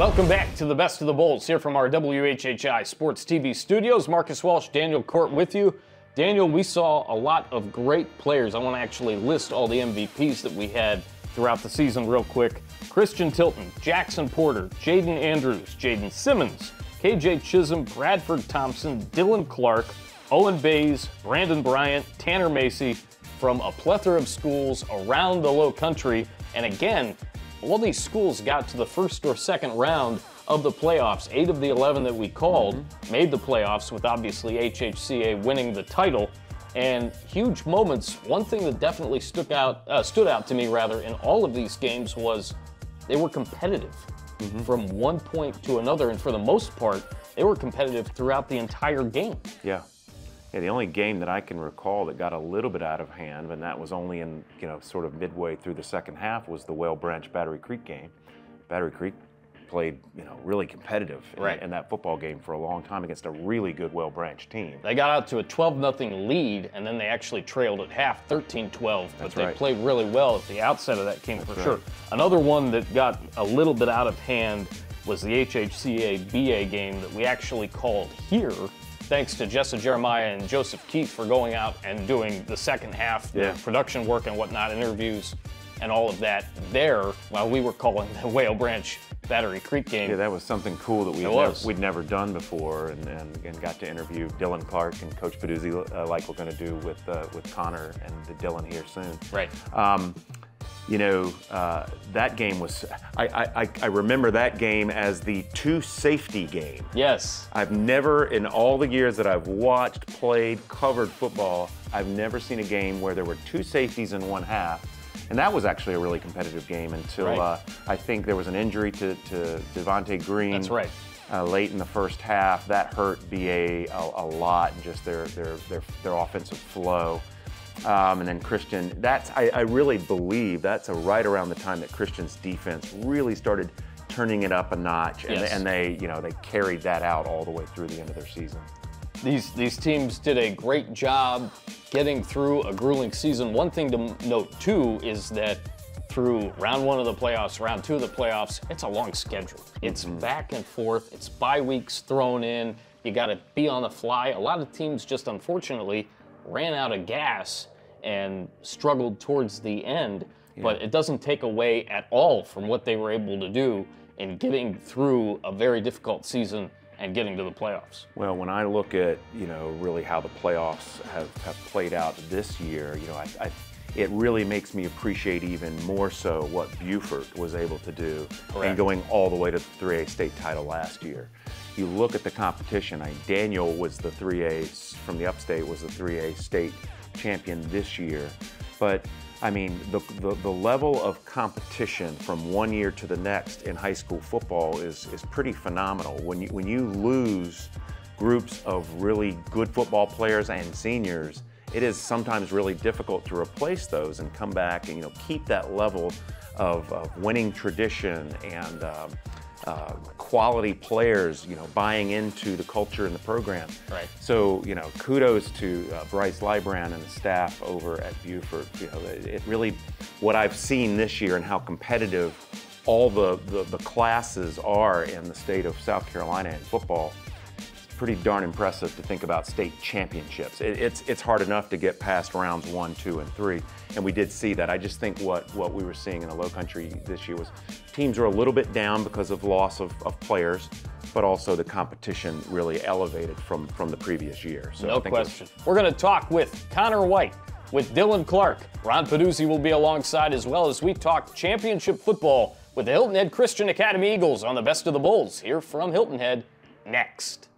Welcome back to the Best of the Bowls here from our WHHI Sports TV studios. Marcus Walsh, Daniel Cort with you. Daniel, we saw a lot of great players. I want to actually list all the MVPs that we had throughout the season real quick. Christian Tilton, Jackson Porter, Jaden Andrews, Jaden Simmons, KJ Chisholm, Bradford Thompson, Dylan Clark, Owen Bays, Brandon Bryant, Tanner Macy from a plethora of schools around the Lowcountry. And again, all these schools got to the first or second round of the playoffs. 8 of the 11 that we called made the playoffs, with obviously HHCA winning the title. And huge moments. One thing that definitely stood out to me in all of these games was they were competitive from one point to another, and for the most part, they were competitive throughout the entire game. Yeah, the only game that I can recall that got a little bit out of hand, and that was only in, sort of midway through the second half, was the Whale Branch Battery Creek game. Battery Creek played, really competitive in that football game for a long time against a really good Whale Branch team. They got out to a 12-0 lead, and then they actually trailed at half, 13-12. But they played really well at the outset of that game for sure. Another one that got a little bit out of hand was the HHCA BA game that we actually called here, thanks to Jessa Jeremiah and Joseph Keith for going out and doing the second half, the production work and whatnot, interviews and all of that there, while we were calling the Whale Branch Battery Creek game. Yeah, that was something cool that we'd never done before, and got to interview Dylan Clark and Coach Peduzzi, like we're going to do with Connor and Dylan here soon. Right. That game was, I remember that game as the two-safety game. Yes. I've never, in all the years that I've watched, played, covered football, I've never seen a game where there were two safeties in one half. And that was actually a really competitive game until I think there was an injury to Devontae Green. That's right. Late in the first half. That hurt BA a lot, and just their offensive flow. And then Christian, I really believe that's right around the time that Christian's defense really started turning it up a notch, and they carried that out all the way through the end of their season. These teams did a great job getting through a grueling season. One thing to note too is that through round 1 of the playoffs, round 2 of the playoffs, it's a long schedule. It's back and forth. It's bye weeks thrown in. You got to be on the fly. A lot of teams just unfortunately ran out of gas and struggled towards the end, but it doesn't take away at all from what they were able to do in getting through a very difficult season and getting to the playoffs. Well, when I look at, really how the playoffs have played out this year, it really makes me appreciate even more so what Beaufort was able to do and going all the way to the 3A state title last year. You look at the competition, Daniel was the 3A, from the upstate, was the 3A state champion this year. But I mean, the level of competition from one year to the next in high school football is pretty phenomenal. When you lose groups of really good football players and seniors, it is sometimes really difficult to replace those and come back and keep that level of winning tradition and quality players, buying into the culture and the program. Right. So, kudos to Bryce Lybrand and the staff over at Beaufort. It really, what I've seen this year and how competitive all the classes are in the state of South Carolina in football, it's pretty darn impressive to think about state championships. It's hard enough to get past rounds 1, 2, and 3, and we did see that. I just think what we were seeing in the Lowcountry this year was teams were a little bit down because of loss of players, but also the competition really elevated from the previous year. So no question. We're going to talk with Connor White, with Dylan Clark. Ron Peduzzi will be alongside, as well as we talk championship football with the Hilton Head Christian Academy Eagles on the Best of the Bowls here from Hilton Head next.